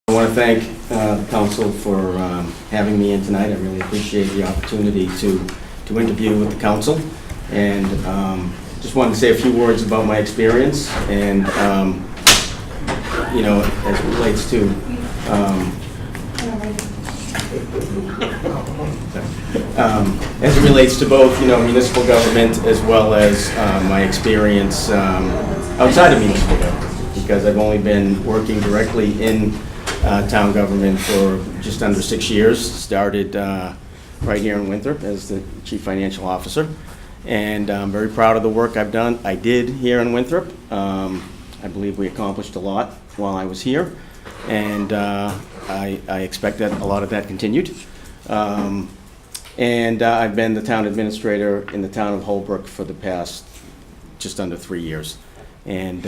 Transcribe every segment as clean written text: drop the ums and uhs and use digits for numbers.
I want to thank the council for having me in tonight. I really appreciate the opportunity to interview with the council, and just wanted to say a few words about my experience and as it relates to both municipal government as well as my experience outside of municipal government, because I've only been working directly in town government for just under 6 years. Started right here in Winthrop as the Chief Financial Officer, and I'm very proud of the work I did here in Winthrop. I believe we accomplished a lot while I was here, and I expect that a lot of that continued. I've been the town administrator in the town of Holbrook for the past just under 3 years, and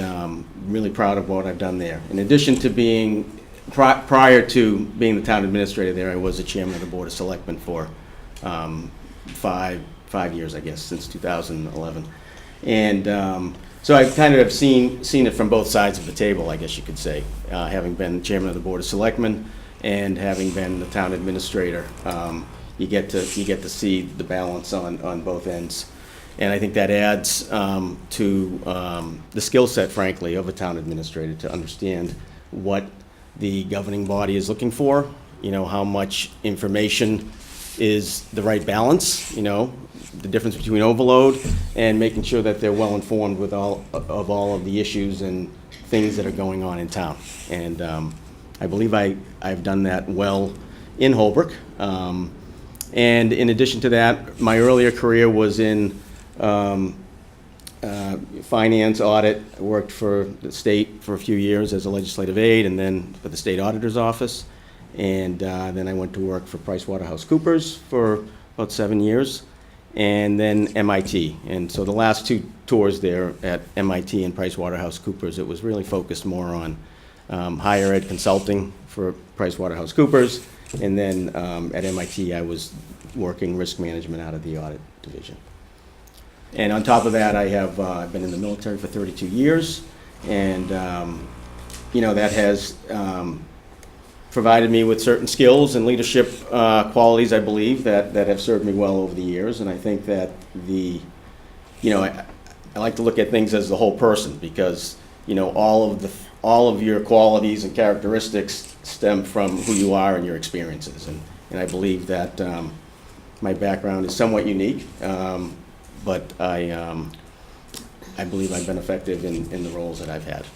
really proud of what I've done there. In addition to being prior to being the town administrator there, I was the chairman of the Board of Selectmen for 5 years, I guess, since 2011. And so I've kind of seen it from both sides of the table, I guess you could say, having been chairman of the Board of Selectmen and having been the town administrator. You get to see the balance on both ends. And I think that adds to the skill set, frankly, of a town administrator, to understand what the governing body is looking for, how much information is the right balance, the difference between overload and making sure that they're well informed with all of the issues and things that are going on in town. And I believe I've done that well in Holbrook. And in addition to that, my earlier career was in finance, audit. I worked for the state for a few years as a legislative aide, and then for the state auditor's office. And then I went to work for PricewaterhouseCoopers for about 7 years, and then MIT. And so the last 2 tours there at MIT and PricewaterhouseCoopers, it was really focused more on higher ed consulting for PricewaterhouseCoopers. And then at MIT, I was working risk management out of the audit division. And on top of that, I've been in the military for 32 years, and that has provided me with certain skills and leadership qualities, I believe, that have served me well over the years. And I think that I like to look at things as the whole person, because all of your qualities and characteristics stem from who you are and your experiences. And I believe that my background is somewhat unique, but I believe I've been effective in the roles that I've had.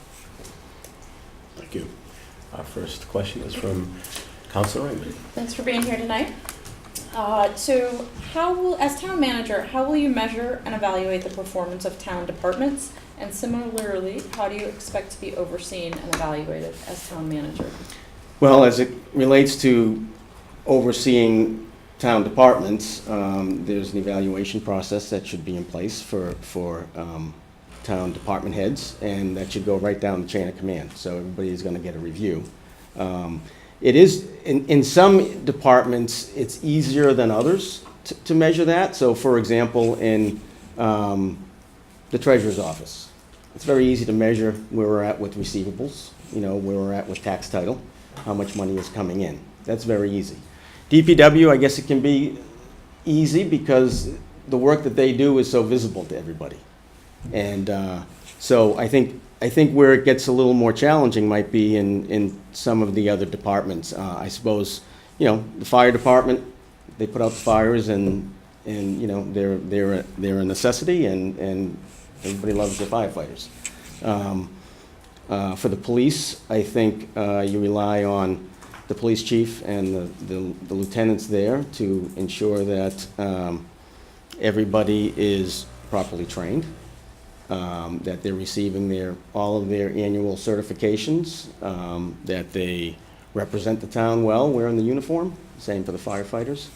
Thank you. Our first question is from Councilor Raymond. Thanks for being here tonight. So as town manager, how will you measure and evaluate the performance of town departments? And similarly, how do you expect to be overseen and evaluated as town manager? Well, as it relates to overseeing town departments, there's an evaluation process that should be in place for town department heads, and that should go right down the chain of command. So everybody is going to get a review. It is, in some departments, it's easier than others to measure that. So for example, in the treasurer's office, it's very easy to measure where we're at with receivables, where we're at with tax title, how much money is coming in. That's very easy. DPW, I guess it can be easy because the work that they do is so visible to everybody. And so I think where it gets a little more challenging might be in some of the other departments. I suppose, the fire department, they put out the fires, and they're a necessity, and everybody loves their firefighters. For the police, I think you rely on the police chief and the lieutenants there to ensure that everybody is properly trained, that they're receiving all of their annual certifications, that they represent the town well wearing the uniform. Same for the firefighters.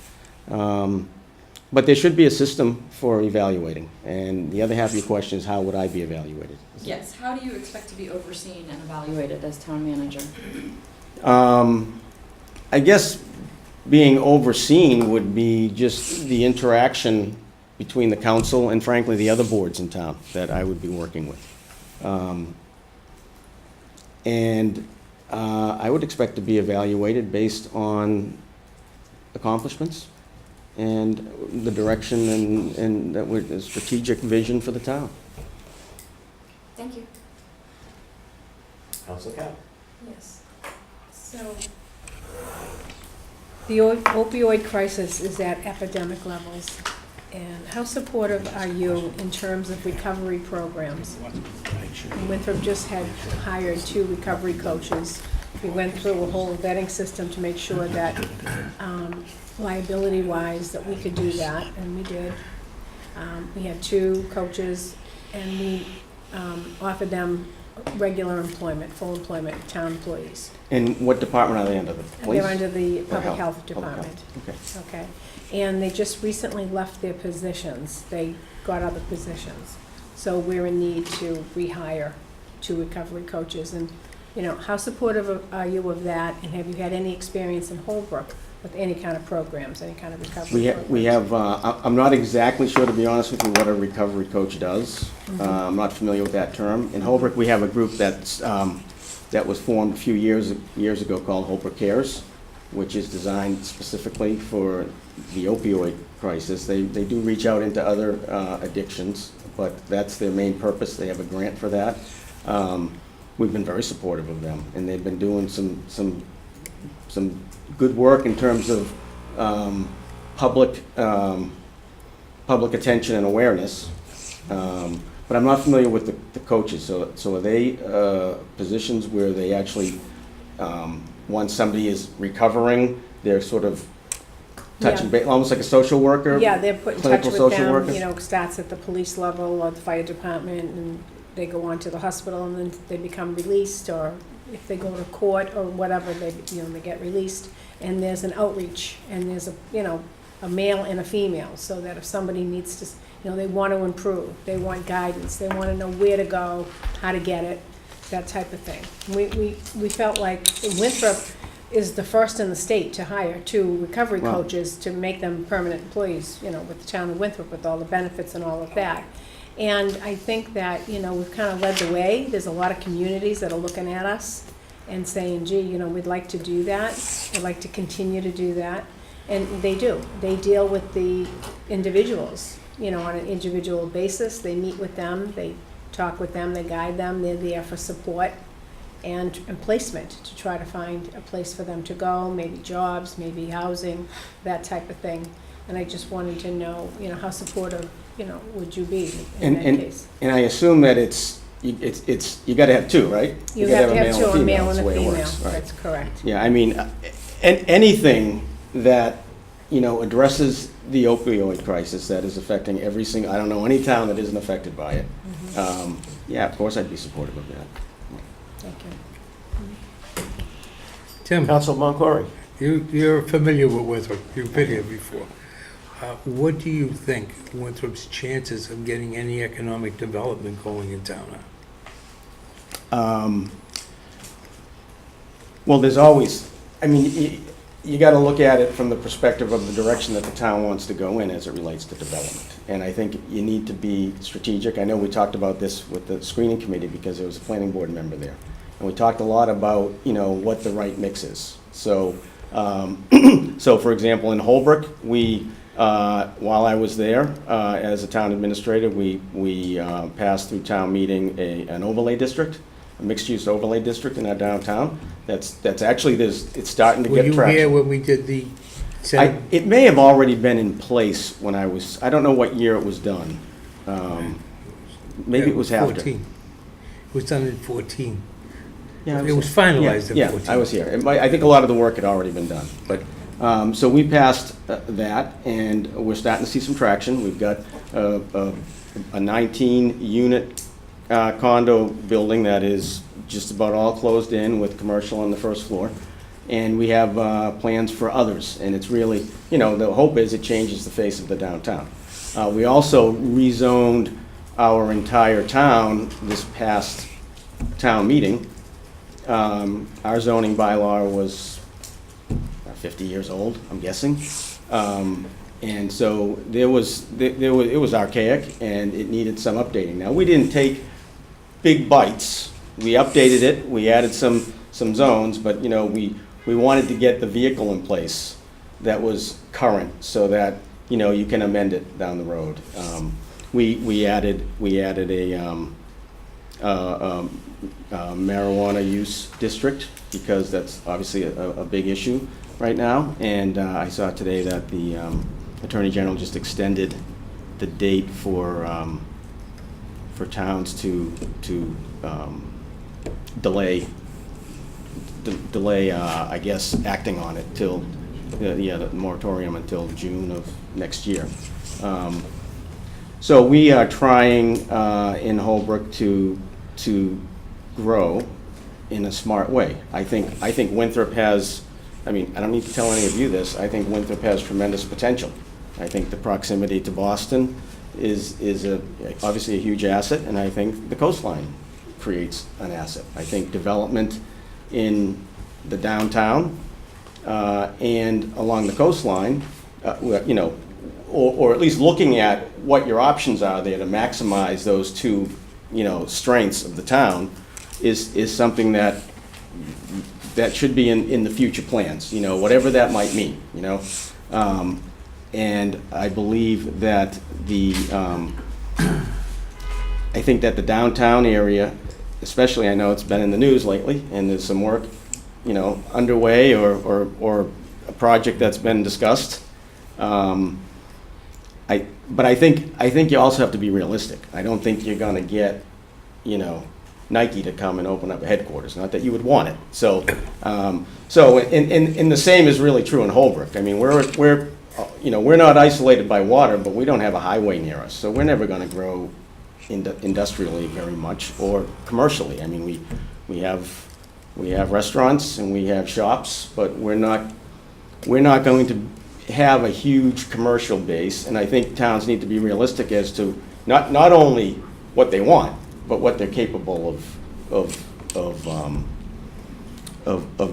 But there should be a system for evaluating. And the other half of your question is, how would I be evaluated? Yes, how do you expect to be overseen and evaluated as town manager? I guess being overseen would be just the interaction between the council and, frankly, the other boards in town that I would be working with. And I would expect to be evaluated based on accomplishments and the direction and that we're, the strategic vision for the town. Thank you. Council Cap? Yes. So, the opioid crisis is at epidemic levels. And how supportive are you in terms of recovery programs? Winthrop just had hired 2 recovery coaches. We went through a whole vetting system to make sure that liability-wise that we could do that, and we did. We had 2 coaches, and we offered them regular employment, full employment, town employees. And what department are they under? The police? They're under the Or Public Health Public Department. Health. Okay. Okay, and they just recently left their positions. They got other positions. So we're in need to rehire 2 recovery coaches. And, you know, how supportive are you of that? And have you had any experience in Holbrook with any kind of programs, any kind of recovery programs? We have, I'm not exactly sure, to be honest with you, what a recovery coach does. I'm not familiar with that term. In Holbrook, we have a group that's, that was formed a few years ago called Holbrook Cares, which is designed specifically for the opioid crisis. They do reach out into other addictions, but that's their main purpose. They have a grant for that. We've been very supportive of them, and they've been doing some good work in terms of public attention and awareness. But I'm not familiar with the coaches. So are they positions where they actually, once somebody is recovering, they're sort of touching base, almost like a social worker? Yeah, they're put in touch clinical with social them, worker? you know, starts at the police level or the fire department, and they go on to the hospital, and then they become released, or if they go to court or whatever, they get released. And there's an outreach, and there's a male and a female, so that if somebody needs to, they want to improve, they want guidance, they want to know where to go, how to get it, that type of thing. We felt like Winthrop is the first in the state to hire 2 recovery Wow. coaches to make them permanent employees, with the town of Winthrop, with all the benefits and all of that. And I think that, we've kind of led the way. There's a lot of communities that are looking at us and saying, gee, we'd like to do that. We'd like to continue to do that. And they do. They deal with the individuals, on an individual basis. They meet with them, they talk with them, they guide them. They're there for support and placement, to try to find a place for them to go, maybe jobs, maybe housing, that type of thing. And I just wanted to know, how supportive, would you be in that case? And I assume that you gotta have 2, right? You gotta have to have 2, a male that's and the a way it female. works, right. That's correct. Yeah, I mean, anything that, addresses the opioid crisis that is affecting every single, I don't know any town that isn't affected by it. Yeah, of course I'd be supportive of that. Thank you. Tim, Council Moncory? you're familiar with Winthrop. You've been here before. What do you think Winthrop's chances of getting any economic development going in town are? Well, there's always, you got to look at it from the perspective of the direction that the town wants to go in as it relates to development. And I think you need to be strategic. I know we talked about this with the screening committee because there was a planning board member there. And we talked a lot about, what the right mix is. So, so for example, in Holbrook, while I was there as a town administrator, we passed through town meeting an overlay district, a mixed-use overlay district in our downtown. That's actually, it's starting to Were get you traction. here when we did the? It may have already been in place when I don't know what year it was done. Maybe it was after. 14. It was done in 14. Yeah, It was finalized in 14. Yeah, I was here. I think a lot of the work had already been done. But, so we passed that, and we're starting to see some traction. We've got a 19-unit condo building that is just about all closed in with commercial on the first floor. And we have plans for others. And it's really, the hope is it changes the face of the downtown. We also rezoned our entire town this past town meeting. Our zoning bylaw was 50 years old, I'm guessing. And so it was archaic and it needed some updating. Now, we didn't take big bites. We updated it. We added some some zones, but, you know, we wanted to get the vehicle in place that was current, so that, you know, you can amend it down the road. We added a marijuana use district, because that's obviously a big issue right now. And I saw today that the Attorney General just extended the date for towns to delay, I guess, acting on it till, the moratorium until June of next year. So we are trying in Holbrook to grow in a smart way. I think Winthrop has, I mean, I don't need to tell any of you this, I think Winthrop has tremendous potential. I think the proximity to Boston is obviously a huge asset, and I think the coastline creates an asset. I think development in the downtown and along the coastline, you know, or at least looking at what your options are there to maximize those two, you know, strengths of the town is something that should be in the future plans, you know, whatever that might mean, you know. And I believe that I think that the downtown area, especially, I know it's been in the news lately, and there's some work, you know, underway or a project that's been discussed. But I think you also have to be realistic. I don't think you're gonna get, you know, Nike to come and open up a headquarters. Not that you would want it. So, and the same is really true in Holbrook. I mean, we're you know, we're not isolated by water, but we don't have a highway near us, so we're never gonna grow industrially very much or commercially. I mean, we have restaurants and we have shops, but we're not going to have a huge commercial base. And I think towns need to be realistic as to not only what they want, but what they're capable of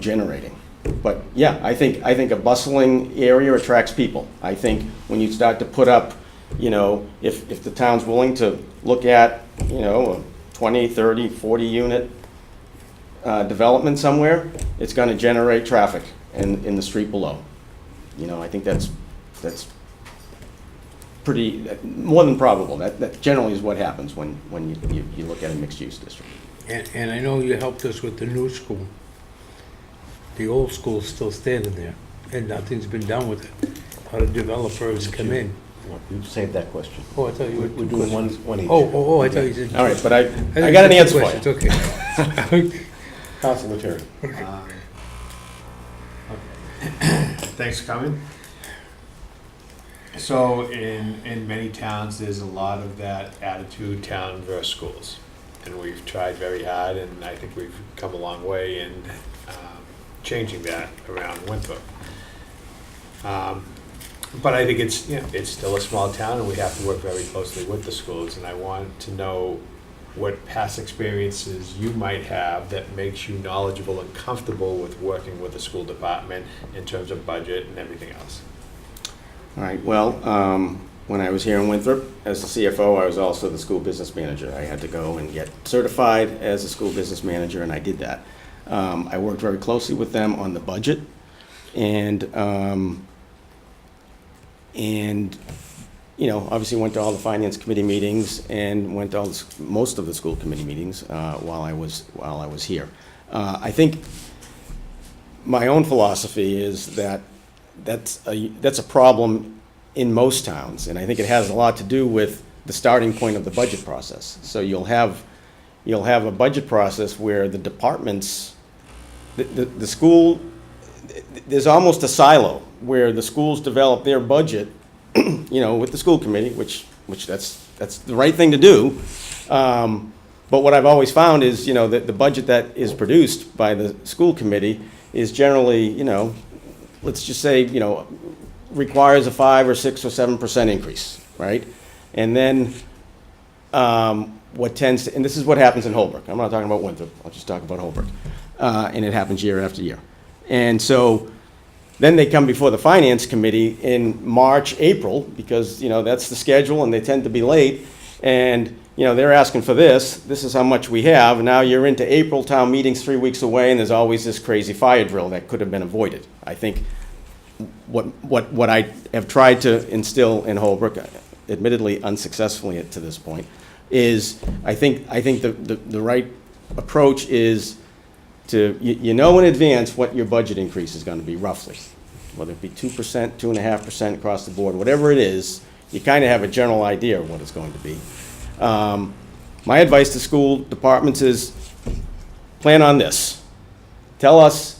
generating. But yeah, I think a bustling area attracts people. I think when you start to put up, you know, if the town's willing to look at, you know, a 20, 30, 40 unit development somewhere, it's going to generate traffic in the street below. You know, I think that's pretty, more than probable. That generally is what happens when you look at a mixed-use district. And I know you helped us with the new school. The old school's still standing there, and nothing's been done with it. How do developers come in? You saved that question. Oh, I thought you were. We're doing one each. Oh, I thought you said. All right, but I got an answer for you. It's okay. Council Attorney. Thanks for coming. So in many towns, there's a lot of that attitude, town versus schools. And we've tried very hard, and I think we've come a long way in changing that around Winthrop. But I think it's, you know, it's still a small town, and we have to work very closely with the schools. And I want to know what past experiences you might have that makes you knowledgeable and comfortable with working with the school department in terms of budget and everything else. All right, well, when I was here in Winthrop as the CFO, I was also the school business manager. I had to go and get certified as a school business manager, and I did that. I worked very closely with them on the budget, and you know, obviously went to all the finance committee meetings and went to most of the school committee meetings while I was here. I think my own philosophy is that that's a problem in most towns, and I think it has a lot to do with the starting point of the budget process. So you'll have a budget process where the departments, the school, there's almost a silo where the schools develop their budget, you know, with the school committee, which that's the right thing to do. But what I've always found is, you know, that the budget that is produced by the school committee is generally, you know, let's just say, you know, requires a 5 or 6 or 7% increase, right? And then what tends to, and this is what happens in Holbrook. I'm not talking about Winthrop. I'll just talk about Holbrook. And it happens year after year. And so then they come before the finance committee in March, April, because, you know, that's the schedule and they tend to be late. And they're asking for this is how much we have, now you're into April, town meeting's 3 weeks away, and there's always this crazy fire drill that could have been avoided. I think what I have tried to instill in Holbrook, admittedly unsuccessfully to this point, is I think the right approach is to, you know in advance what your budget increase is going to be roughly, whether it be 2%, 2.5% across the board, whatever it is, you kind of have a general idea of what it's going to be. My advice to school departments is plan on this. Tell us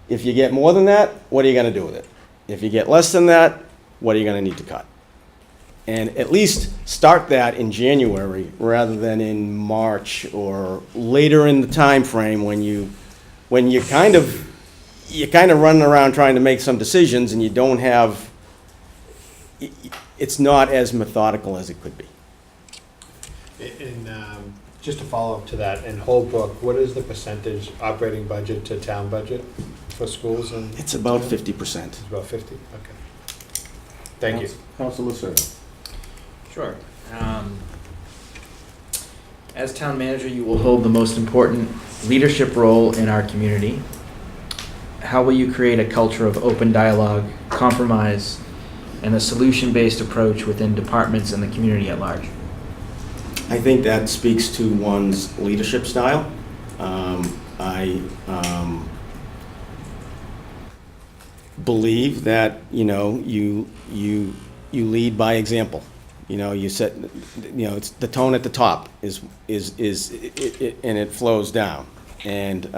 if you get more than that, what are you going to do with it? If you get less than that, what are you going to need to cut? And at least start that in January rather than in March or later in the time frame when you're kind of running around trying to make some decisions and you don't have, it's not as methodical as it could be. And just to follow up to that, in Holbrook, what is the percentage operating budget to town budget for schools? It's about 50%. It's about 50, okay. Thank you. Councilor Lucero. Sure. As town manager, you will hold the most important leadership role in our community. How will you create a culture of open dialogue, compromise, and a solution-based approach within departments and the community at large? I think that speaks to one's leadership style. I believe that, you lead by example. You set, it's the tone at the top is and it flows down. And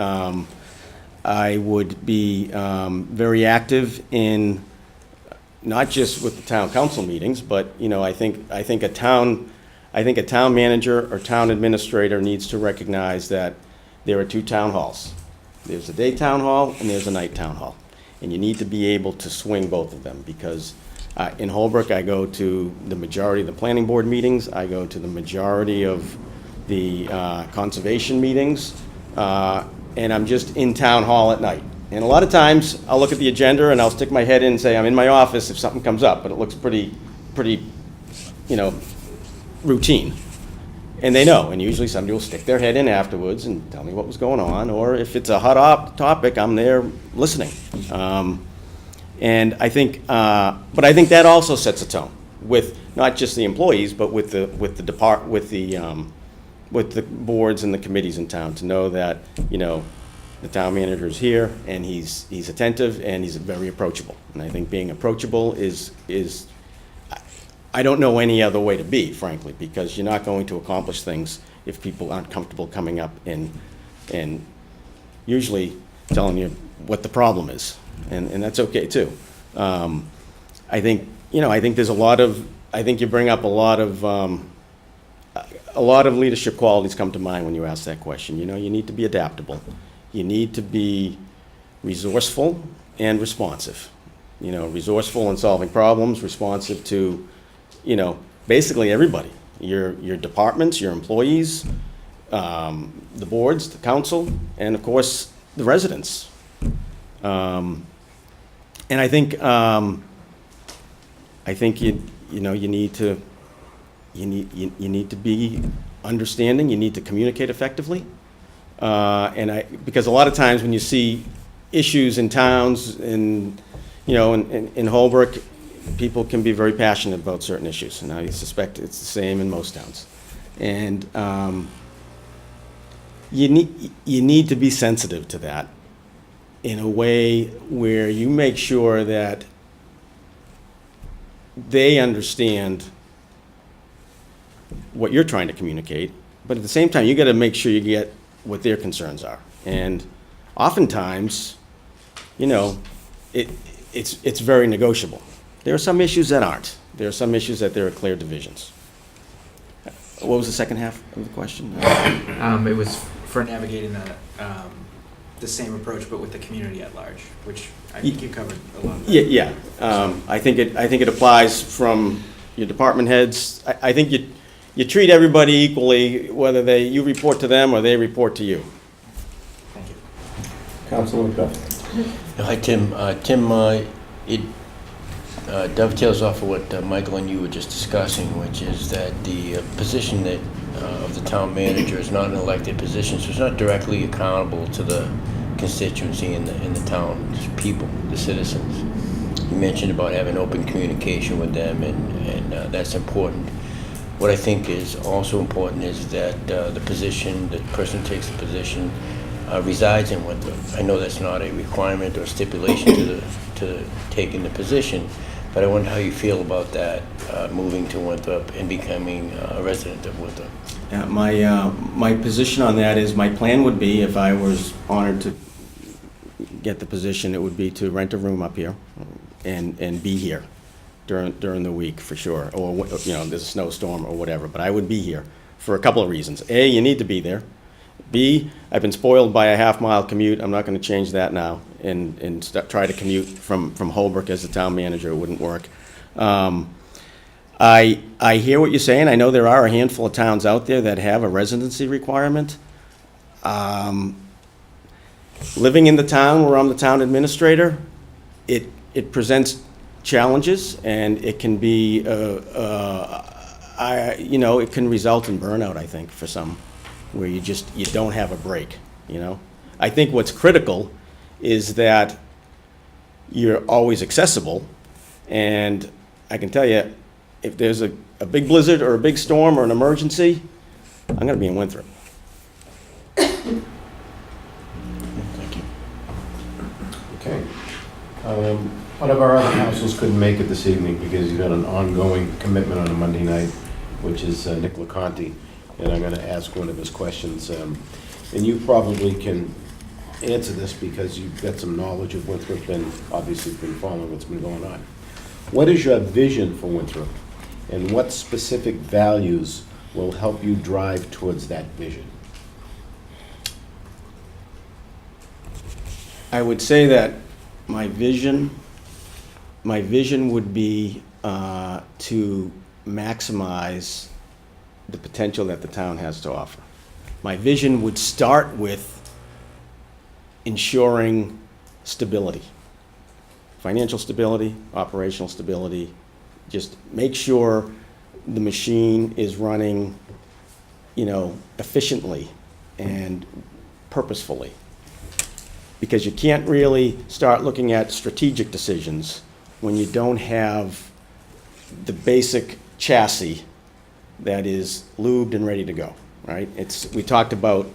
I would be very active in not just with the town council meetings, but I think a town manager or town administrator needs to recognize that there are 2 town halls. There's a day town hall and there's a night town hall, and you need to be able to swing both of them because. In Holbrook, I go to the majority of the planning board meetings. I go to the majority of the conservation meetings, and I'm just in town hall at night. And a lot of times, I'll look at the agenda and I'll stick my head in and say, I'm in my office if something comes up, but it looks pretty, routine. And they know, and usually somebody will stick their head in afterwards and tell me what was going on, or if it's a hot topic, I'm there listening. And I think, but I think that also sets a tone with not just the employees, but with the boards and the committees in town to know that the town manager is here and he's attentive and he's very approachable. And I think being approachable is I don't know any other way to be, frankly, because you're not going to accomplish things if people aren't comfortable coming up and usually telling you what the problem is. And that's okay too. I think there's I think you bring up a lot of leadership qualities come to mind when you ask that question. You need to be adaptable. You need to be resourceful and responsive. Resourceful in solving problems, responsive to, basically everybody. Your departments, your employees, the boards, the council, and of course the residents. And I think you need to be understanding. You need to communicate effectively. Because a lot of times when you see issues in towns in Holbrook, people can be very passionate about certain issues, and I suspect it's the same in most towns. And you need to be sensitive to that in a way where you make sure that they understand what you're trying to communicate, but at the same time, you got to make sure you get what their concerns are. And oftentimes, it's very negotiable. There are some issues that aren't. There are some issues that there are clear divisions. What was the second half of the question? It was for navigating the same approach, but with the community at large, which I think you covered a lot of that. Yeah. I think it applies from your department heads. I think you treat everybody equally, whether you report to them or they report to you. Thank you. Councilor McDuffie. Hi, Tim. Tim, it dovetails off of what Michael and you were just discussing, which is that the position that of the town manager is not an elected position, so it's not directly accountable to the constituency and the town people, the citizens. You mentioned about having open communication with them, and that's important. What I think is also important is that the person who takes the position resides in Winthrop. I know that's not a requirement or stipulation to taking the position, but I wonder how you feel about that, moving to Winthrop and becoming a resident of Winthrop. Yeah, my position on that is, my plan would be, if I was honored to get the position, it would be to rent a room up here and be here during the week for sure, or there's a snowstorm or whatever, but I would be here for a couple of reasons. A, you need to be there. B, I've been spoiled by a half-mile commute. I'm not going to change that now and try to commute from Holbrook as the town manager. It wouldn't work. I hear what you're saying. I know there are a handful of towns out there that have a residency requirement. Living in the town where I'm the town administrator, it presents challenges, and it can be, it can result in burnout, I think, for some, where you don't have a break, I think what's critical is that you're always accessible, and I can tell you, if there's a big blizzard or a big storm or an emergency, I'm gonna be in Winthrop. Thank you. Okay. One of our other councils couldn't make it this evening because he's got an ongoing commitment on a Monday night, which is Nick LaConte, and I'm going to ask one of his questions. And you probably can answer this because you've got some knowledge of Winthrop and obviously been following what's been going on. What is your vision for Winthrop, and what specific values will help you drive towards that vision? I would say that my vision would be to maximize the potential that the town has to offer. My vision would start with ensuring stability, financial stability, operational stability. Just make sure the machine is running, efficiently and purposefully. Because you can't really start looking at strategic decisions when you don't have the basic chassis that is lubed and ready to go, right? We talked about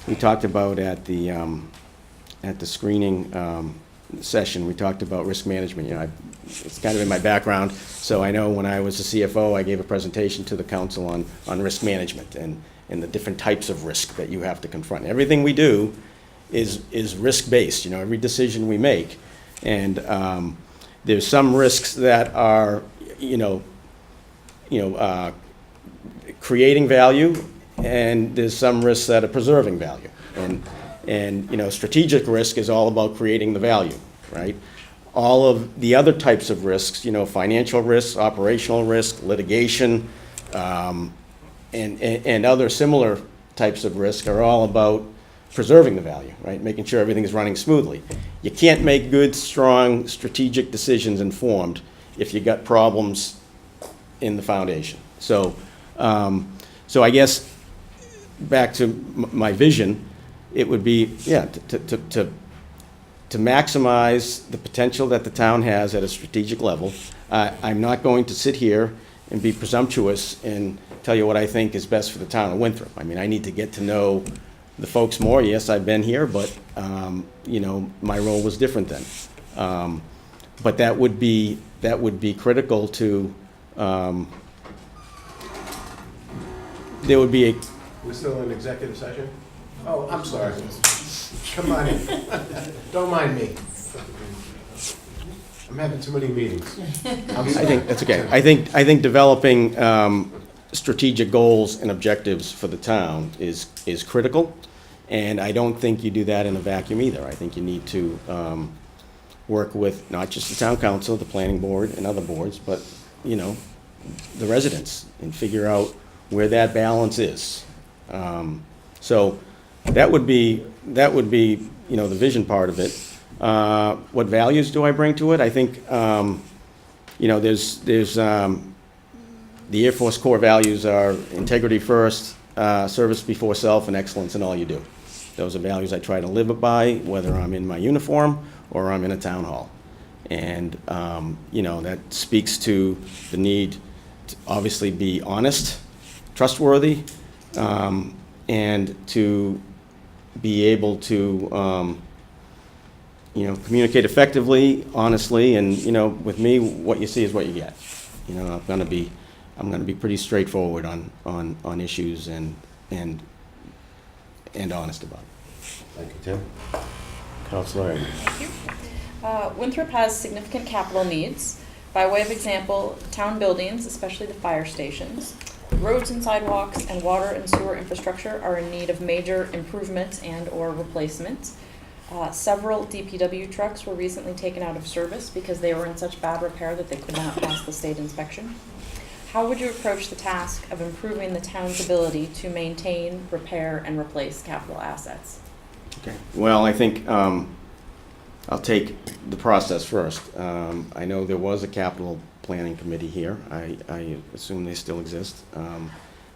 at the screening session, we talked about risk management. It's kind of in my background, so I know when I was a CFO, I gave a presentation to the council on risk management and the different types of risk that you have to confront. Everything we do is risk-based, every decision we make. And there's some risks that are, creating value, and there's some risks that are preserving value. And strategic risk is all about creating the value, right? All of the other types of risks, financial risks, operational risk, litigation, and other similar types of risk are all about preserving the value, right? Making sure everything is running smoothly. You can't make good, strong, strategic decisions informed if you got problems in the foundation. So I guess back to my vision, it would be, to maximize the potential that the town has at a strategic level. I'm not going to sit here and be presumptuous and tell you what I think is best for the town of Winthrop. I mean, I need to get to know the folks more. Yes, I've been here, but my role was different then. But that would be critical to. There would be a. We're still in executive session? Oh, I'm sorry. Come on in. Don't mind me. I'm having too many meetings. I think that's okay. I think developing strategic goals and objectives for the town is critical. And I don't think you do that in a vacuum either. I think you need to work with not just the town council, the planning board, and other boards, but the residents, and figure out where that balance is. So that would be the vision part of it. What values do I bring to it? I think there's the Air Force core values are integrity first, service before self and excellence in all you do. Those are values I try to live by, whether I'm in my uniform or I'm in a town hall. And, that speaks to the need to obviously be honest, trustworthy, and to be able to, communicate effectively, honestly, and, with me, what you see is what you get. I'm gonna be pretty straightforward on issues and honest about it. Thank you, Tim. Counselor Amy. Thank you. Winthrop has significant capital needs. By way of example, town buildings, especially the fire stations, roads and sidewalks, and water and sewer infrastructure are in need of major improvements and/or replacement. Several DPW trucks were recently taken out of service because they were in such bad repair that they could not pass the state inspection. How would you approach the task of improving the town's ability to maintain, repair, and replace capital assets? Okay. Well, I think I'll take the process first. I know there was a capital planning committee here. I assume they still exist.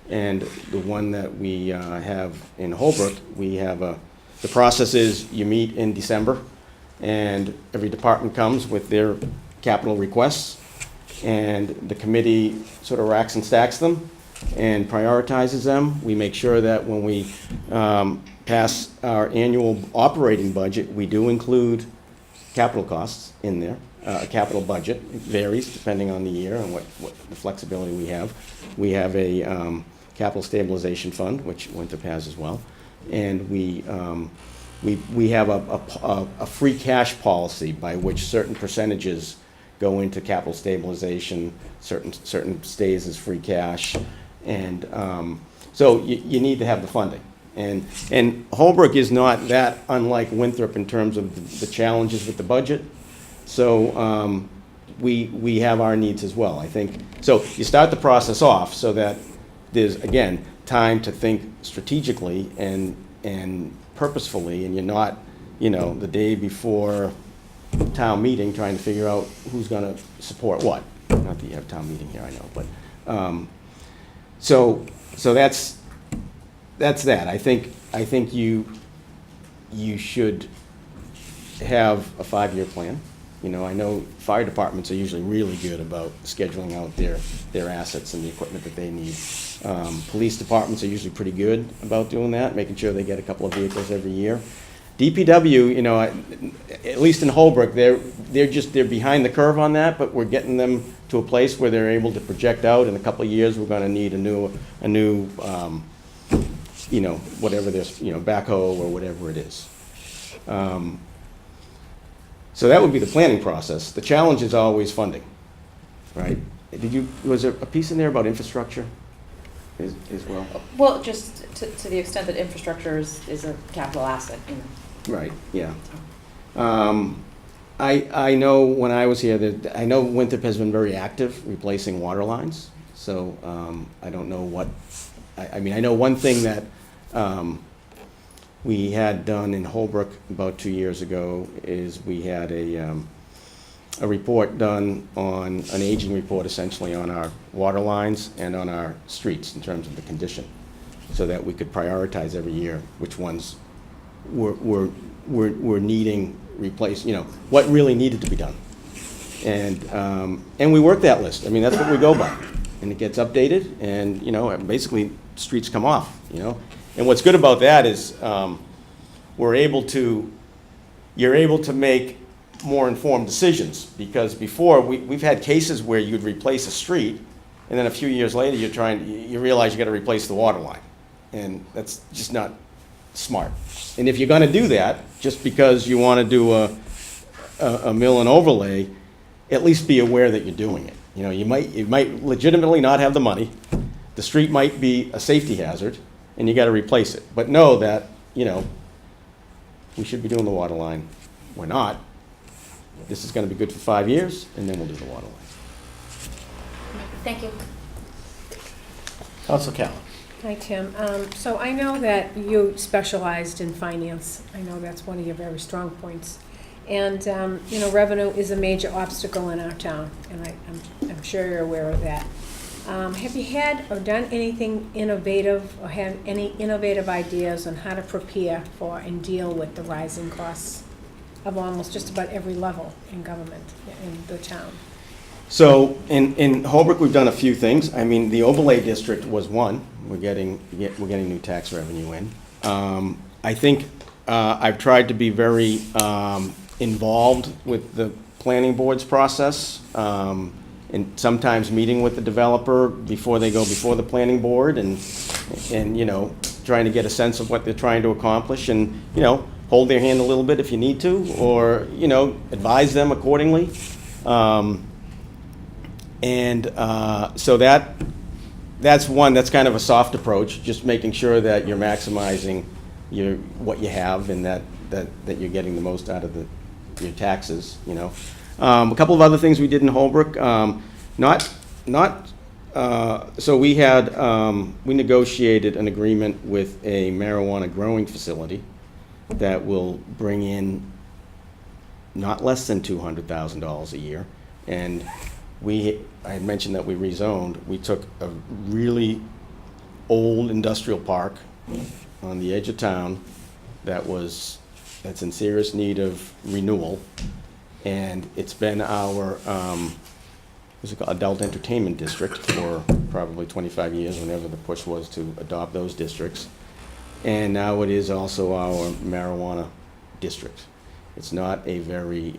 And the one that we have in Holbrook, we have the process is you meet in December, and every department comes with their capital requests, and the committee sort of racks and stacks them and prioritizes them. We make sure that when we pass our annual operating budget, we do include capital costs in there. A capital budget, it varies depending on the year and what the flexibility we have. We have a capital stabilization fund, which Winthrop has as well. And we have a free cash policy by which certain percentages go into capital stabilization, certain stays as free cash. And so you need to have the funding. And Holbrook is not that unlike Winthrop in terms of the challenges with the budget. So we have our needs as well, I think. So you start the process off so that there's, again, time to think strategically and purposefully, and you're not, the day before town meeting trying to figure out who's going to support what. Not that you have town meeting here, I know, but so that's that. I think you should have a 5-year plan. I know fire departments are usually really good about scheduling out their assets and the equipment that they need. Police departments are usually pretty good about doing that, making sure they get a couple of vehicles every year. DPW, at least in Holbrook, they're behind the curve on that, but we're getting them to a place where they're able to project out. In a couple of years, we're going to need a new whatever this, backhoe or whatever it is. So that would be the planning process. The challenge is always funding, right? Was there a piece in there about infrastructure as well? Well, just to the extent that infrastructure is a capital asset, Right, yeah. I know when I was here, that I know Winthrop has been very active replacing water lines. So I don't know what, I know one thing that we had done in Holbrook about 2 years ago is we had a report done on, an aging report essentially on our water lines and on our streets in terms of the condition, so that we could prioritize every year which ones were needing replaced, what really needed to be done. And we work that list. That's what we go by. And it gets updated, and, basically streets come off, And what's good about that is you're able to make more informed decisions, because before we've had cases where you'd replace a street, and then a few years later you realize you got to replace the water line, and that's just not smart. And if you're going to do that, just because you want to do a mill and overlay, at least be aware that you're doing it. You might legitimately not have the money. The street might be a safety hazard, and you got to replace it. But know that, we should be doing the water line. We're not. This is going to be good for 5 years, and then we'll do the water line. Thank you. Council Callan. Hi, Tim. So I know that you specialized in finance. I know that's one of your very strong points. And, revenue is a major obstacle in our town, and I'm sure you're aware of that. Have you had or done anything innovative or had any innovative ideas on how to prepare for and deal with the rising costs of almost just about every level in government in the town? So in Holbrook, we've done a few things. I mean, the overlay district was one. We're getting new tax revenue in. I think I've tried to be very involved with the planning board's process, and sometimes meeting with the developer before they go before the planning board, and you know, trying to get a sense of what they're trying to accomplish, and you know, hold their hand a little bit if you need to, or you know, advise them accordingly. So that's one. That's kind of a soft approach, just making sure that you're maximizing what you have, and that you're getting the most out of your taxes. You know, a couple of other things we did in Holbrook. So we negotiated an agreement with a marijuana growing facility that will bring in not less than $200,000 a year, and I had mentioned that we rezoned. We took a really old industrial park on the edge of town that's in serious need of renewal, and it's been our adult entertainment district for probably 25 years, whenever the push was to adopt those districts, and now it is also our marijuana district. It's not a very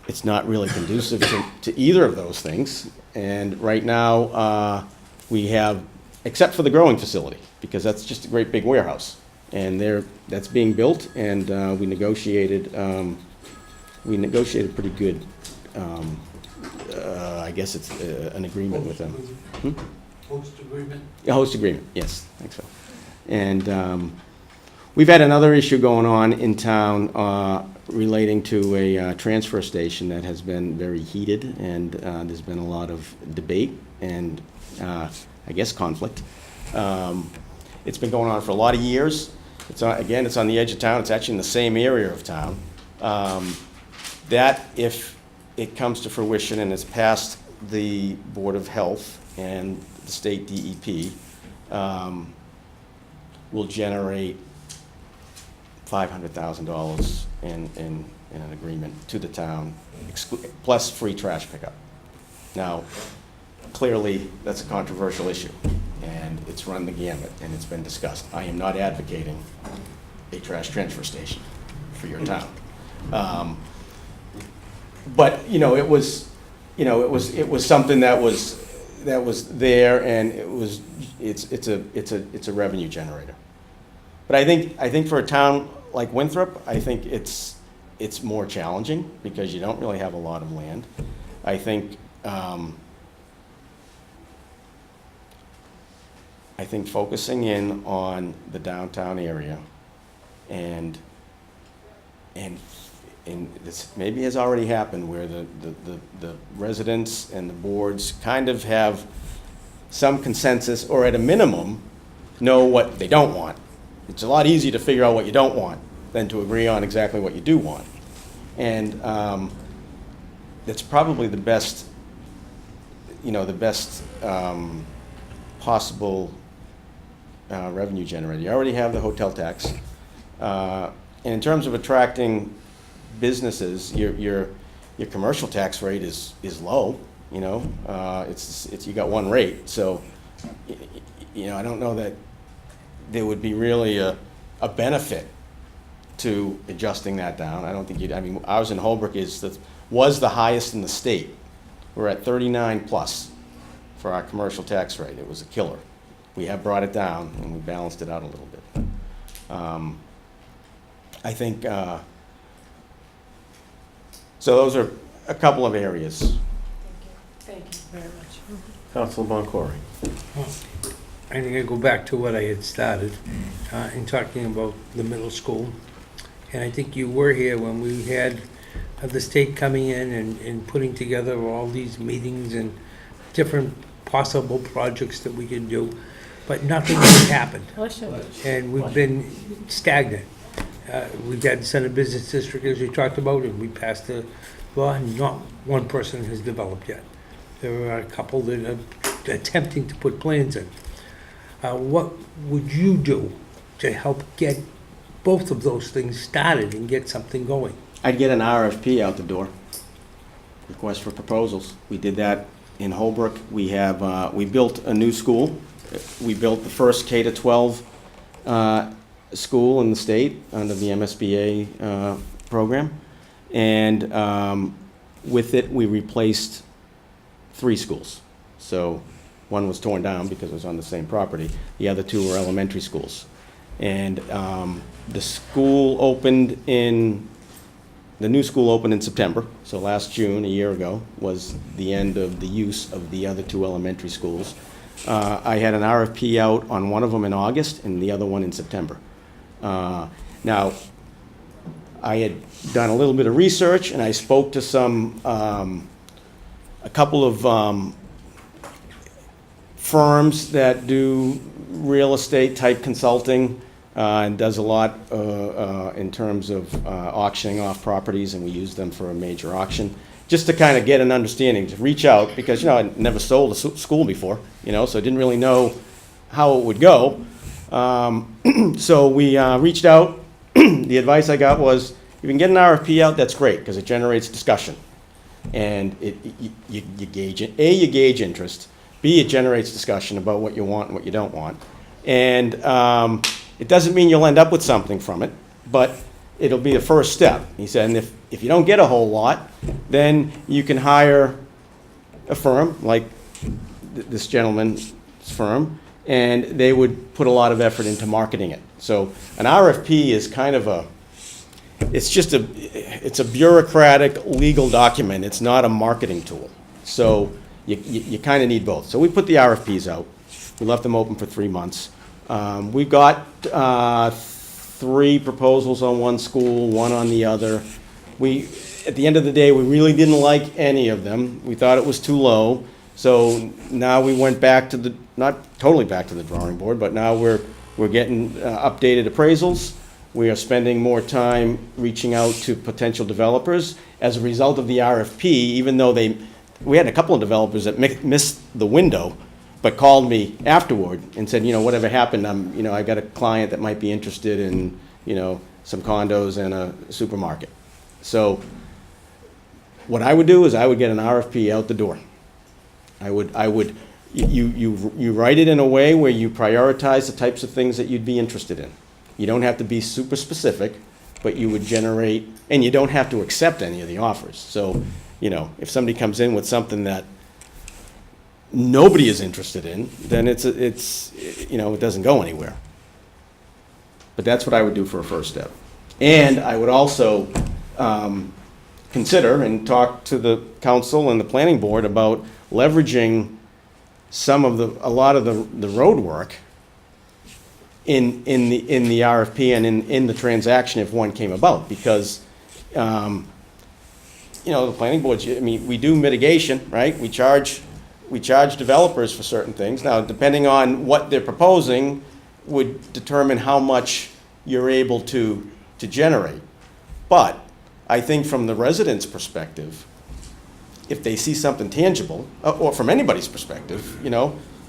it's not really conducive to either of those things. And right now, we have, except for the growing facility, because that's just a great big warehouse. And that's being built, and we negotiated pretty good, I guess it's an agreement with them. Host agreement? A host agreement, yes, I think so. And we've had another issue going on in town relating to a transfer station that has been very heated, and there's been a lot of debate and I guess conflict. It's been going on for a lot of years. It's on the edge of town. It's actually in the same area of town. That, if it comes to fruition and is past the Board of Health and the state DEP, will generate $500,000 in an agreement to the town, plus free trash pickup. Now, clearly, that's a controversial issue, and it's run the gamut, and it's been discussed. I am not advocating a trash transfer station for your town. But, you know, it was something that was there, and it's a revenue generator. But I think for a town like Winthrop, I think it's more challenging because you don't really have a lot of land. I think focusing in on the downtown area, and this maybe has already happened, where the residents and the boards kind of have some consensus, or at a minimum know what they don't want. It's a lot easier to figure out what you don't want than to agree on exactly what you do want. And that's probably the best possible revenue generator. You already have the hotel tax. And in terms of attracting businesses, your commercial tax rate is low. You know, you got one rate. So, you know, I don't know that there would be really a benefit to adjusting that down. I don't think I mean, ours in Holbrook was the highest in the state. We're at 39 plus for our commercial tax rate. It was a killer. We have brought it down, and we balanced it out a little bit. I think, so those are a couple of areas. Thank you very much. Councilor Boncory. I think I go back to what I had started in talking about the middle school. And I think you were here when we had the state coming in and putting together all these meetings and different possible projects that we could do, but nothing has happened. And we've been stagnant. We've had the Center Business District, as we talked about, and we passed the law, and not one person has developed yet. There are a couple that are attempting to put plans in. What would you do to help get both of those things started and get something going? I'd get an RFP out the door, request for proposals. We did that in Holbrook. We built a new school. We built the first K-12 school in the state under the MSBA program. And with it, we replaced 3 schools. So one was torn down because it was on the same property. The other 2 were elementary schools. And the new school opened in September. So last June, a year ago, was the end of the use of the other 2 elementary schools. I had an RFP out on one of them in August and the other one in September. Now, I had done a little bit of research and I spoke to a couple of firms that do real estate type consulting and does a lot in terms of auctioning off properties, and we use them for a major auction, just to kind of get an understanding, to reach out, because, I never sold a school before, so I didn't really know how it would go. So we reached out. The advice I got was, if you can get an RFP out, that's great, because it generates discussion. And you gauge it. A, you gauge interest. B, it generates discussion about what you want and what you don't want. And it doesn't mean you'll end up with something from it, but it'll be a first step. He said, and if you don't get a whole lot, then you can hire a firm like this gentleman's firm, and they would put a lot of effort into marketing it. So an RFP is kind of it's a bureaucratic legal document. It's not a marketing tool. So you kind of need both. So we put the RFPs out. We left them open for 3 months. We got 3 proposals on one school, 1 on the other. At the end of the day, we really didn't like any of them. We thought it was too low. So now we went back to not totally back to the drawing board, but now we're getting updated appraisals. We are spending more time reaching out to potential developers. As a result of the RFP, even though we had a couple of developers that missed the window, but called me afterward and said, whatever happened, I got a client that might be interested in, some condos and a supermarket. So what I would do is I would get an RFP out the door. You write it in a way where you prioritize the types of things that you'd be interested in. You don't have to be super specific, but you would generate, and you don't have to accept any of the offers. So, if somebody comes in with something that nobody is interested in, then it doesn't go anywhere. But that's what I would do for a first step. And I would also consider and talk to the council and the planning board about leveraging a lot of the road work in the RFP and in the transaction if one came about, because the planning board, we do mitigation, right? We charge developers for certain things. Now, depending on what they're proposing would determine how much you're able to generate. But I think from the residents' perspective, if they see something tangible, or from anybody's perspective,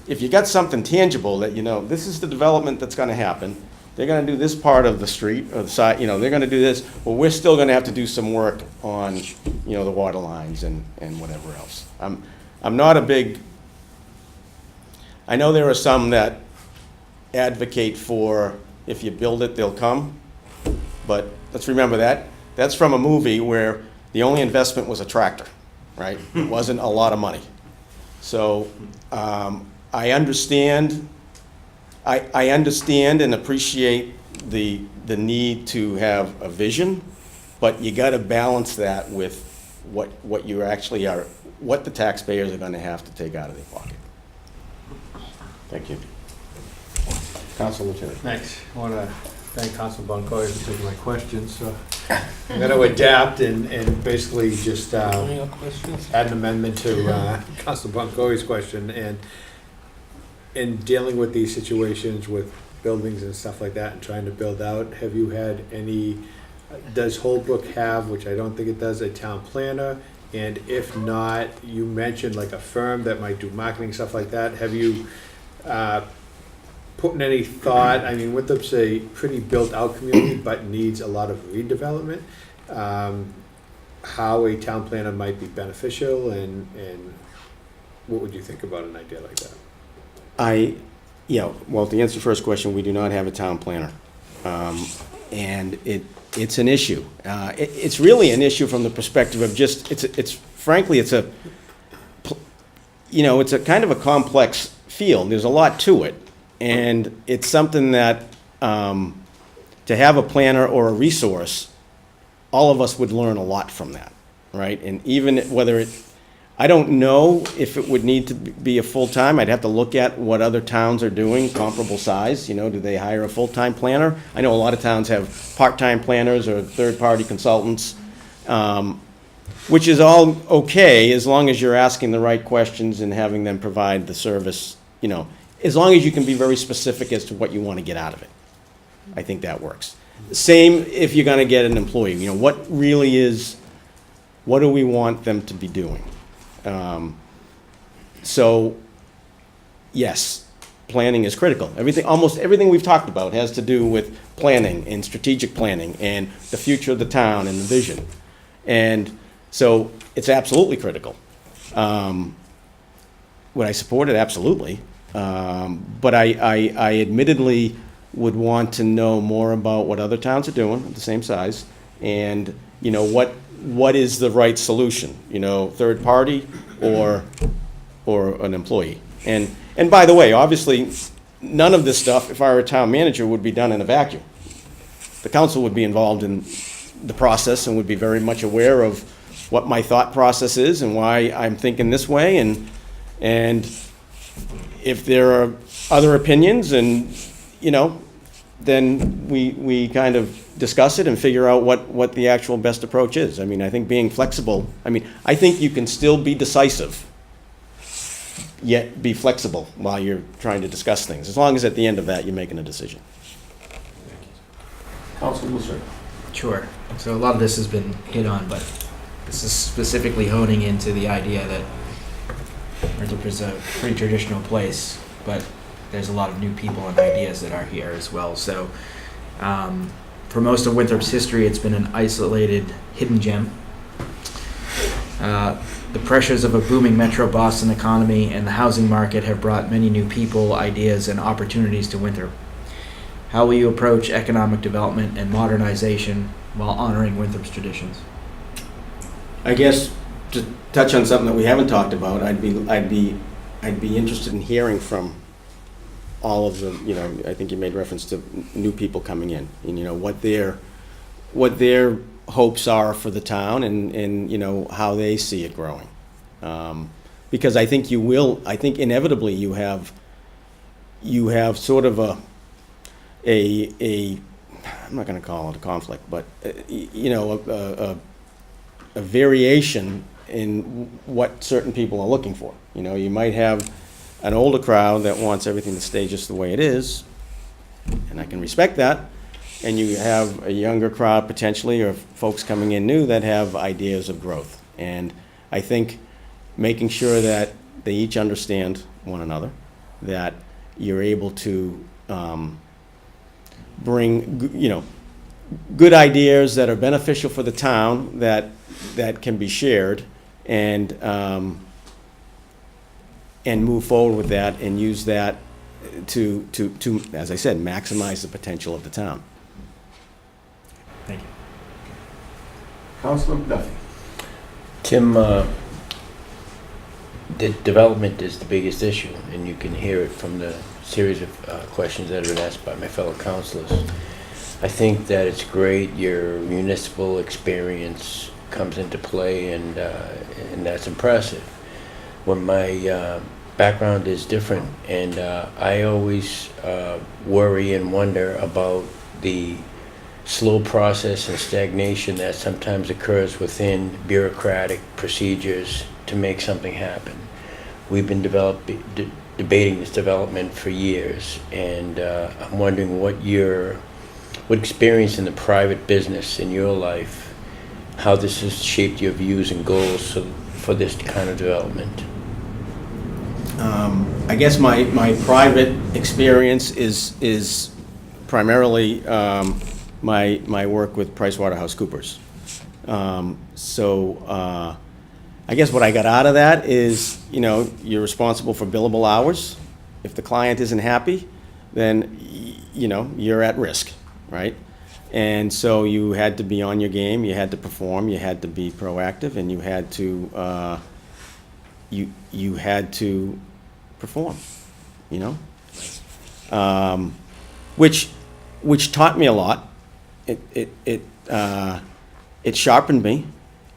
if you got something tangible that, this is the development that's going to happen, they're going to do this part of the street or the side, they're going to do this, well, we're still going to have to do some work on, the water lines and whatever else. I'm not a big, I know there are some that advocate for if you build it, they'll come, but let's remember that's from a movie where the only investment was a tractor, right? It wasn't a lot of money. So I understand and appreciate the need to have a vision, but you got to balance that with what you actually are, what the taxpayers are going to have to take out of their pocket. Thank you. Council Lieutenant. Thanks. I want to thank Council Boncoy for taking my questions. So I'm going to adapt and basically just add an amendment to Council Boncoy's question. And in dealing with these situations with buildings and stuff like that and trying to build out, have you had any, does Holbrook have, which I don't think it does, a town planner? And if not, you mentioned like a firm that might do marketing, stuff like that. Have you put in any thought? I mean, Winthrop's a pretty built-out community, but needs a lot of redevelopment. How a town planner might be beneficial, and what would you think about an idea like that? Well, to answer the first question, we do not have a town planner. And it's an issue. It's really an issue from the perspective of just, frankly, it's a kind of a complex field. There's a lot to it. And it's something that, to have a planner or a resource, all of us would learn a lot from that, right? And even whether I don't know if it would need to be a full-time. I'd have to look at what other towns are doing, comparable size. Do they hire a full-time planner? I know a lot of towns have part-time planners or third-party consultants, which is all okay as long as you're asking the right questions and having them provide the service, as long as you can be very specific as to what you want to get out of it. I think that works. Same if you're going to get an employee. What do we want them to be doing? So, yes, planning is critical. Almost everything we've talked about has to do with planning and strategic planning and the future of the town and the vision. And so it's absolutely critical. Would I support it? Absolutely. But I admittedly would want to know more about what other towns are doing of the same size, and what is the right solution? Third party or an employee. And by the way, obviously, none of this stuff, if I were a town manager, would be done in a vacuum. The council would be involved in the process and would be very much aware of what my thought process is and why I'm thinking this way, and if there are other opinions, and then we kind of discuss it and figure out what the actual best approach is. I think being flexible, I think you can still be decisive, yet be flexible while you're trying to discuss things, as long as at the end of that you're making a decision. Councilman Wilson. Sure. So a lot of this has been hit on, but this is specifically honing into the idea that Winthrop is a pretty traditional place, but there's a lot of new people and ideas that are here as well. So for most of Winthrop's history, it's been an isolated, hidden gem. The pressures of a booming metro Boston economy and the housing market have brought many new people, ideas, and opportunities to Winthrop. How will you approach economic development and modernization while honoring Winthrop's traditions? I guess to touch on something that we haven't talked about, I'd be interested in hearing from all of the, I think you made reference to new people coming in, and what their hopes are for the town, and how they see it growing. Because I think inevitably you have sort of a I'm not going to call it a conflict, but a variation in what certain people are looking for. You might have an older crowd that wants everything to stay just the way it is, and I can respect that. And you have a younger crowd potentially, or folks coming in new that have ideas of growth. And I think making sure that they each understand one another, that you're able to bring, good ideas that are beneficial for the town, that can be shared, and move forward with that and use that to, as I said, maximize the potential of the town. Thank you. Councilman Duffy. Tim, the development is the biggest issue, and you can hear it from the series of questions that have been asked by my fellow councilors. I think that it's great your municipal experience comes into play, and that's impressive. When my background is different, and I always worry and wonder about the slow process and stagnation that sometimes occurs within bureaucratic procedures to make something happen. We've been debating this development for years, and I'm wondering what experience in the private business in your life how this has shaped your views and goals for this kind of development? I guess my private experience is primarily my work with PricewaterhouseCoopers. I guess what I got out of that is, you're responsible for billable hours. If the client isn't happy, then, you're at risk, right? And so you had to be on your game, you had to perform, you had to be proactive, and you had to, you had to perform, which taught me a lot. It sharpened me,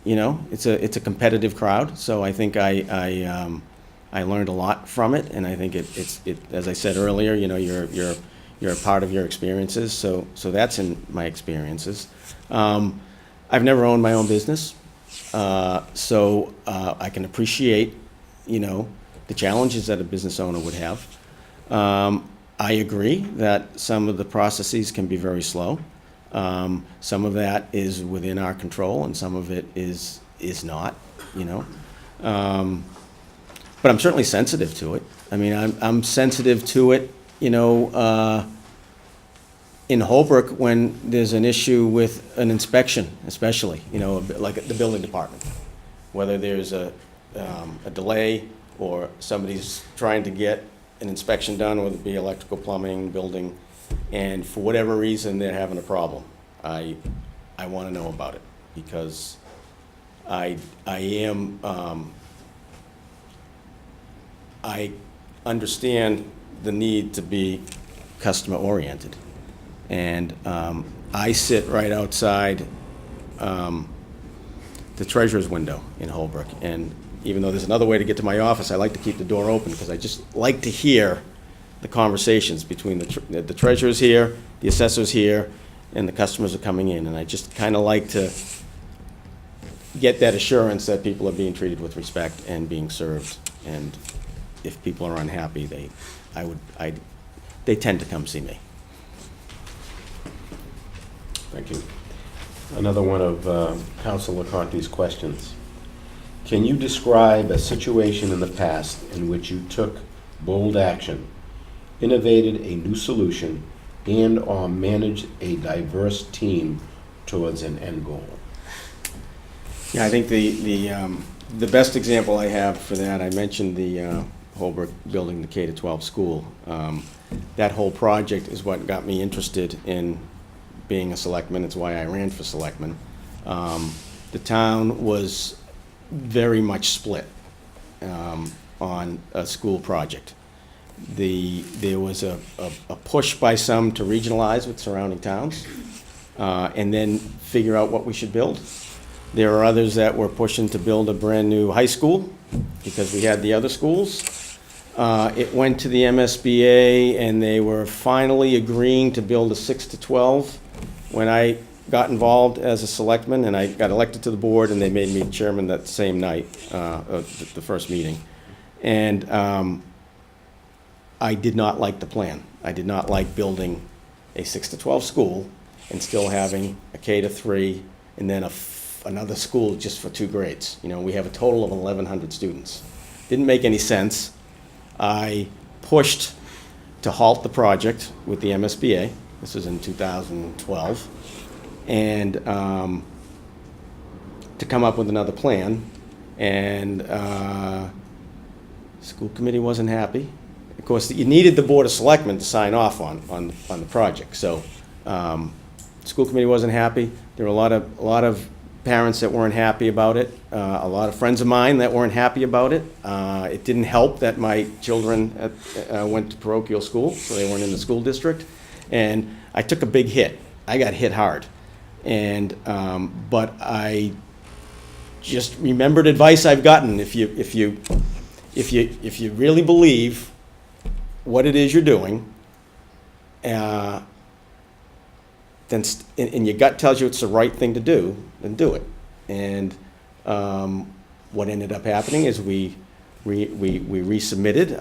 It's a competitive crowd, so I think I learned a lot from it, and I think it as I said earlier, you're a part of your experiences, so that's in my experiences. I've never owned my own business, so I can appreciate, the challenges that a business owner would have. I agree that some of the processes can be very slow. Some of that is within our control, and some of it is not, But I'm certainly sensitive to it. I mean, I'm sensitive to it, in Holbrook when there's an issue with an inspection, especially, like the building department. Whether there's a delay or somebody's trying to get an inspection done, whether it be electrical, plumbing, building, and for whatever reason they're having a problem, I want to know about it, because I understand the need to be customer oriented, and I sit right outside the treasurer's window in Holbrook, and even though there's another way to get to my office, I like to keep the door open because I just like to hear the conversations between the treasurer's here, the assessor's here, and the customers are coming in, and I just kind of like to get that assurance that people are being treated with respect and being served. And if people are unhappy, they tend to come see me. Thank you. Another one of Councilor Conti's questions. Can you describe a situation in the past in which you took bold action, innovated a new solution, and/or managed a diverse team towards an end goal? Yeah, I think the best example I have for that, I mentioned the Holbrook building the K-12 school. That whole project is what got me interested in being a selectman. It's why I ran for selectman. The town was very much split on a school project. There was a push by some to regionalize with surrounding towns and then figure out what we should build. There are others that were pushing to build a brand-new high school because we had the other schools. It went to the MSBA, and they were finally agreeing to build a 6 to 12 when I got involved as a selectman, and I got elected to the board, and they made me chairman that same night, the first meeting. And I did not like the plan. I did not like building a 6 to 12 school and still having a K to 3 and then another school just for 2 grades. We have a total of 1,100 students. Didn't make any sense. I pushed to halt the project with the MSBA. This was in 2012. And to come up with another plan. And school committee wasn't happy. Of course, you needed the Board of Selectmen to sign off on the project. So school committee wasn't happy. There were a lot of parents that weren't happy about it. A lot of friends of mine that weren't happy about it. It didn't help that my children went to parochial school, so they weren't in the school district. And I took a big hit. I got hit hard. And but I just remembered advice I've gotten. If you really believe what it is you're doing, then and your gut tells you it's the right thing to do, then do it. And what ended up happening is we resubmitted.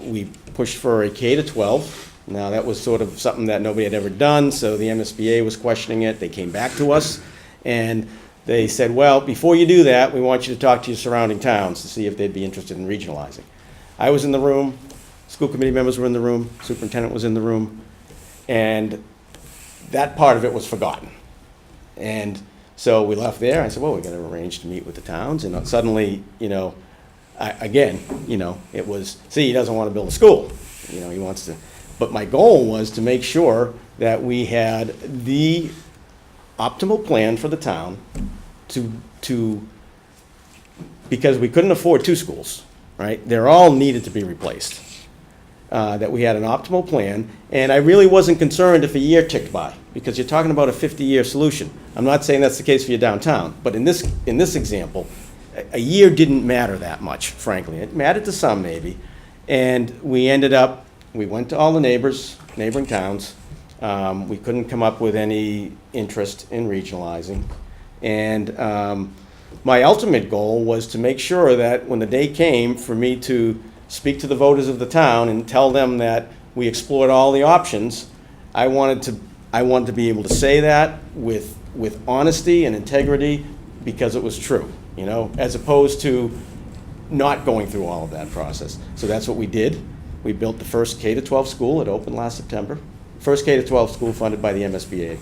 We pushed for a K to 12. Now that was sort of something that nobody had ever done, so the MSBA was questioning it. They came back to us, and they said, well, before you do that, we want you to talk to your surrounding towns to see if they'd be interested in regionalizing. I was in the room, school committee members were in the room, superintendent was in the room, and that part of it was forgotten. And so we left there. I said, well, we got to arrange to meet with the towns. And suddenly, you know, it was, see, he doesn't want to build a school. You know, he wants to. But my goal was to make sure that we had the optimal plan for the town because we couldn't afford 2 schools, right? They're all needed to be replaced. That we had an optimal plan, and I really wasn't concerned if a year ticked by, because you're talking about a 50-year solution. I'm not saying that's the case for your downtown, but in this example, a year didn't matter that much, frankly. It mattered to some, maybe. And we went to all the neighboring towns. We couldn't come up with any interest in regionalizing. And my ultimate goal was to make sure that when the day came for me to speak to the voters of the town and tell them that we explored all the options, I wanted to be able to say that with honesty and integrity, because it was true, you know, as opposed to not going through all of that process. So that's what we did. We built the first K-12 school. It opened last September. First K-12 school funded by the MSBA.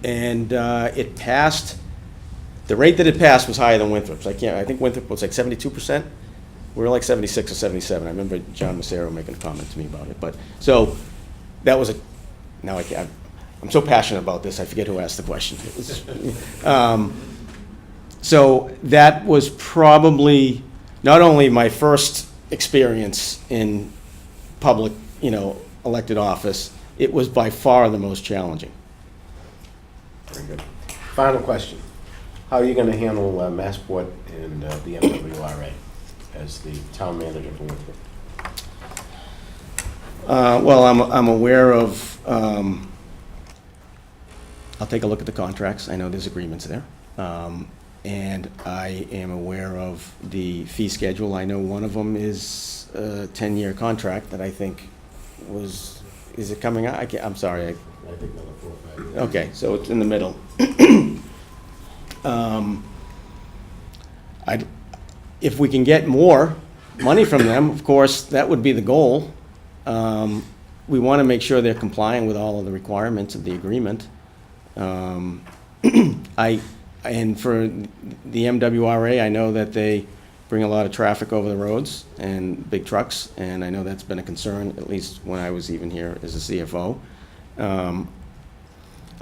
It passed. The rate that it passed was higher than Winthrop's. I think Winthrop was like 72%. We were like 76 or 77. I remember John Massaro making a comment to me about it. But so that was I'm so passionate about this, I forget who asked the question. So that was probably not only my first experience in public, elected office, it was by far the most challenging. Very good. Final question. How are you going to handle Massport and the MWRA as the town manager for Winthrop? Well, I'm aware of, I'll take a look at the contracts. I know there's agreements there. And I am aware of the fee schedule. I know one of them is a 10-year contract that I think is it coming out? I'm sorry. I think another 4 or 5 years. Okay, so it's in the middle. If we can get more money from them, of course, that would be the goal. We want to make sure they're complying with all of the requirements of the agreement. And for the MWRA, I know that they bring a lot of traffic over the roads and big trucks, and I know that's been a concern, at least when I was even here as a CFO. I'm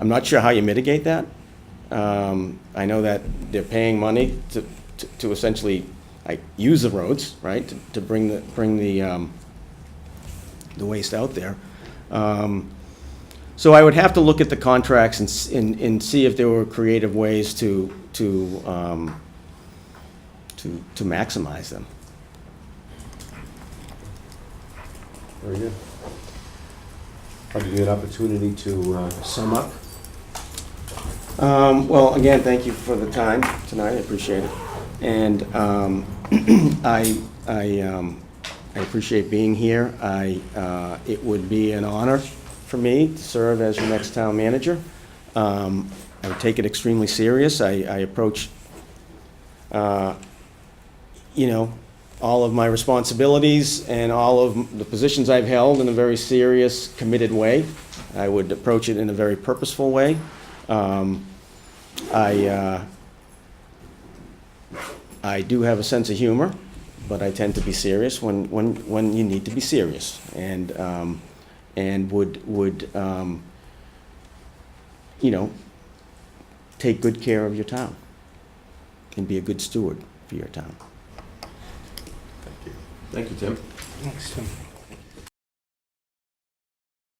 not sure how you mitigate that. I know that they're paying money to essentially use the roads, right, to bring the waste out there. So I would have to look at the contracts and see if there were creative ways to maximize them. Very good. I'll give you an opportunity to sum up. Well, again, thank you for the time tonight. I appreciate it. And I appreciate being here. It would be an honor for me to serve as your next town manager. I would take it extremely serious. I approach, all of my responsibilities and all of the positions I've held in a very serious, committed way. I would approach it in a very purposeful way. I do have a sense of humor, but I tend to be serious when you need to be serious, and would take good care of your town and be a good steward for your town. Thank you. Thank you, Tim. Thanks, Tim.